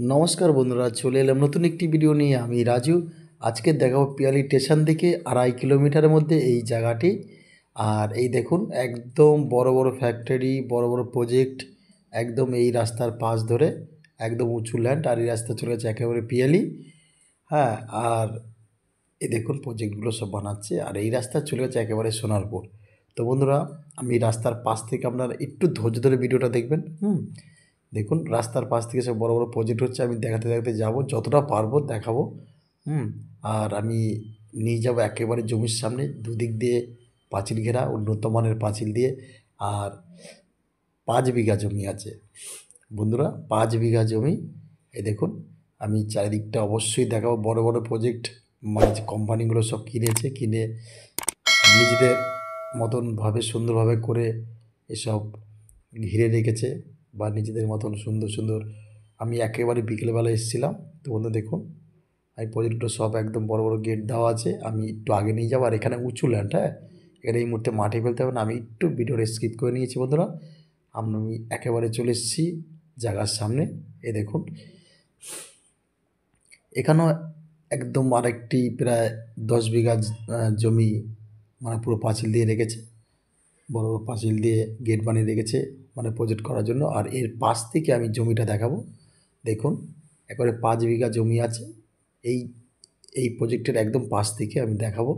নমস্কার বন্ধুরা, চলে এলাম নতুন একটি ভিডিও নিয়ে। আমি রাজু। আজকে দেখাবো পিয়ালি স্টেশন থেকে 2.5 কিলোমিটারের মধ্যে এই জায়গাটি। আর এই দেখুন, একদম বড় বড় ফ্যাক্টরি, বড় বড় প্রজেক্ট, একদম এই রাস্তার পাশ ধরে একদম উঁচু ল্যান্ড। আর এই রাস্তা চলে গেছে একেবারে পিয়ালি। হ্যাঁ, আর এই দেখুন প্রজেক্টগুলো সব বানাচ্ছে। আর এই রাস্তা চলে গেছে একেবারে সোনারপুর। তো বন্ধুরা, আমি রাস্তার পাশ থেকে আপনারা একটু ধৈর্য ধরে ভিডিওটা দেখবেন। দেখুন রাস্তার পাশ থেকে সব বড় বড় প্রজেক্ট হচ্ছে। আমি দেখাতে দেখাতে যাব, যতটা পারবো দেখাবো। আর আমি নিয়ে যাব একেবারে জমির সামনে, দুদিক দিয়ে পাঁচিল ঘেরা, উন্নত মানের পাঁচিল দিয়ে। আর 5 বিঘা জমি আছে বন্ধুরা, 5 বিঘা জমি। এই দেখুন, আমি চারিদিকটা অবশ্যই দেখাবো। বড় বড় প্রজেক্ট, মানে যে কোম্পানিগুলো সব কিনেছে, কিনে নিজেদের মতনভাবে সুন্দরভাবে করে এসব ঘিরে রেখেছে, বা নিজেদের মতন সুন্দর সুন্দর। আমি একেবারে বিকেলবেলা এসেছিলাম। তো বন্ধু দেখুন, এই প্রজেক্টগুলো সব একদম বড় বড় গেট দেওয়া আছে। আমি একটু আগে নিয়ে যাবো। আর এখানে উঁচু ল্যান্ড, হ্যাঁ, এখানে এই মুহূর্তে মাঠে ফেলতে হবে না। আমি একটু ভিডিওটা স্কিপ করে নিয়েছি বন্ধুরা। আমি একেবারে চলে এসেছি জায়গার সামনে। এই দেখুন, এখানেও একদম আরেকটি প্রায় 10 বিঘা জমি, মানে পুরো পাঁচিল দিয়ে রেখেছে। বড় বড় পাঁচিল দিয়ে গেট বানিয়ে রেখেছে, মানে প্রজেক্ট করার জন্য। আর এর পাশ থেকে আমি জমিটা দেখাবো। দেখুন, একবারে 5 বিঘা জমি আছে এই এই প্রজেক্টের একদম পাশ থেকে আমি দেখাবো।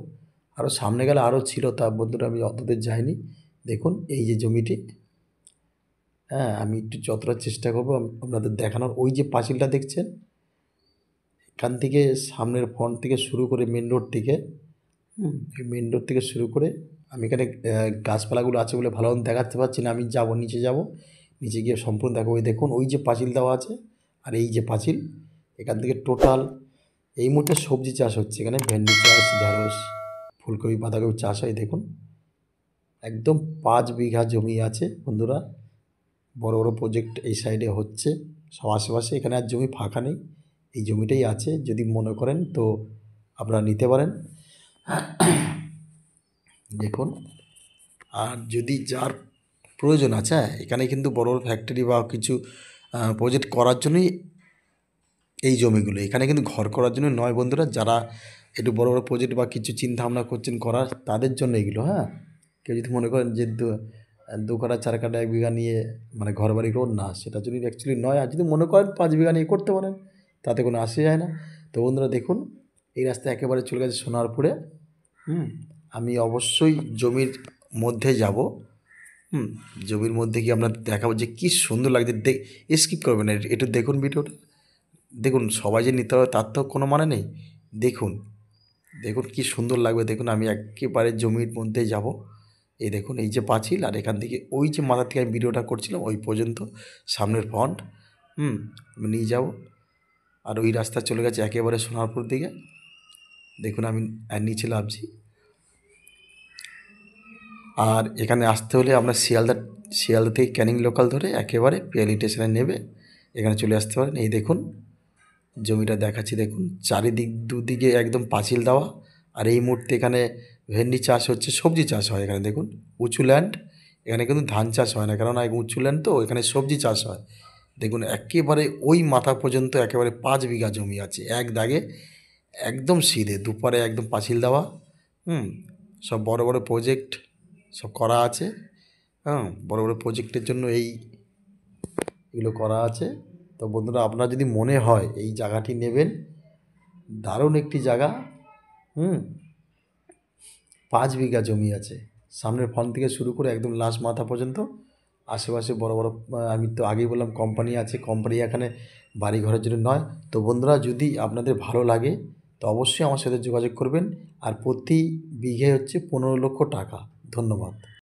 আরও সামনে গেলে আরও ছিল, তার বন্ধুরা আমি অতদূর যাইনি। দেখুন এই যে জমিটি, হ্যাঁ, আমি একটু যতটা চেষ্টা করবো আপনাদের দেখানোর। ওই যে পাঁচিলটা দেখছেন, এখান থেকে সামনের ফ্রন্ট থেকে শুরু করে মেন রোড থেকে, এই মেন রোড থেকে শুরু করে আমি এখানে গাছপালাগুলো আছে বলে ভালো দেখাতে পারছি না। আমি যাব, নিচে যাব, নিচে গিয়ে সম্পূর্ণ দেখো। ওই দেখুন, ওই যে পাঁচিল দেওয়া আছে, আর এই যে পাঁচিল, এখান থেকে টোটাল এই মুহূর্তে সবজি চাষ হচ্ছে। এখানে ভেন্ডি চাষ, ঢেঁড়স, ফুলকপি, বাঁধাকপি চাষ হয়। দেখুন একদম 5 বিঘা জমি আছে বন্ধুরা। বড় বড় প্রজেক্ট এই সাইডে হচ্ছে সব আশেপাশে। এখানে আর জমি ফাঁকা নেই, এই জমিটাই আছে। যদি মনে করেন তো আপনারা নিতে পারেন। দেখুন, আর যদি যার প্রয়োজন আছে, এখানে কিন্তু বড় বড় ফ্যাক্টরি বা কিছু প্রজেক্ট করার জন্যই এই জমিগুলো। এখানে কিন্তু ঘর করার জন্য নয় বন্ধুরা। যারা একটু বড় বড় প্রজেক্ট বা কিছু চিন্তা ভাবনা করছেন করার, তাদের জন্য এগুলো। হ্যাঁ, কেউ যদি মনে করেন যে 2 কাঠা 4 কাঠা 1 বিঘা নিয়ে মানে ঘর বাড়ি করুন, না, সেটার জন্য অ্যাকচুয়ালি নয়। আর যদি মনে করেন 5 বিঘা নিয়ে করতে পারেন, তাতে কোনো আসে যায় না। তো বন্ধুরা দেখুন, এই রাস্তা একেবারে চলে গেছে সোনারপুরে। আমি অবশ্যই জমির মধ্যে যাব। জমির মধ্যে গিয়ে আপনার দেখাবো যে কী সুন্দর লাগছে। স্কিপ করবেন না, একটু দেখুন ভিডিওটা। দেখুন, সবাই যে নিতে হবে তার তো কোনো মানে নেই। দেখুন দেখুন কী সুন্দর লাগবে। দেখুন আমি একেবারে জমির মধ্যে যাব। এই দেখুন, এই যে পাঁচিল, আর এখান থেকে ওই যে মাথা থেকে আমি ভিডিওটা করছিলাম ওই পর্যন্ত সামনের ফ্রন্ট নিয়ে যাব। আর ওই রাস্তা চলে গেছে একেবারে সোনারপুর দিকে। দেখুন আমি নিচে নামছি। আর এখানে আসতে হলে আপনার শিয়ালদা থেকে ক্যানিং লোকাল ধরে একেবারে পিয়ালি স্টেশনে নেবে এখানে চলে আসতে পারেন। এই দেখুন জমিটা দেখাচ্ছি। দেখুন চারিদিক দুদিকে একদম পাঁচিল দেওয়া। আর এই মুহূর্তে এখানে ভেন্ডি চাষ হচ্ছে, সবজি চাষ হয় এখানে। দেখুন উঁচু ল্যান্ড, এখানে কিন্তু ধান চাষ হয় না, কেননা উঁচু ল্যান্ড তো, এখানে সবজি চাষ হয়। দেখুন একেবারে ওই মাথা পর্যন্ত একেবারে 5 বিঘা জমি আছে এক দাগে, একদম সিধে দুপারে একদম পাঁচিল দেওয়া। সব বড় বড় প্রজেক্ট সব করা আছে। বড় বড় প্রজেক্টের জন্য এগুলো করা আছে। তো বন্ধুরা, আপনার যদি মনে হয় এই জায়গাটি নেবেন, দারুণ একটি জায়গা। 5 বিঘা জমি আছে, সামনের ফ্রন্ট থেকে শুরু করে একদম লাস্ট মাথা পর্যন্ত। আশেপাশে বড় বড়, আমি তো আগেই বললাম কোম্পানি আছে। কোম্পানি এখানে বাড়ি ঘরের জন্য নয়। তো বন্ধুরা, যদি আপনাদের ভালো লাগে তো অবশ্যই আমার সাথে যোগাযোগ করবেন। আর প্রতি বিঘে হচ্ছে 15 লক্ষ টাকা। ধন্যবাদ।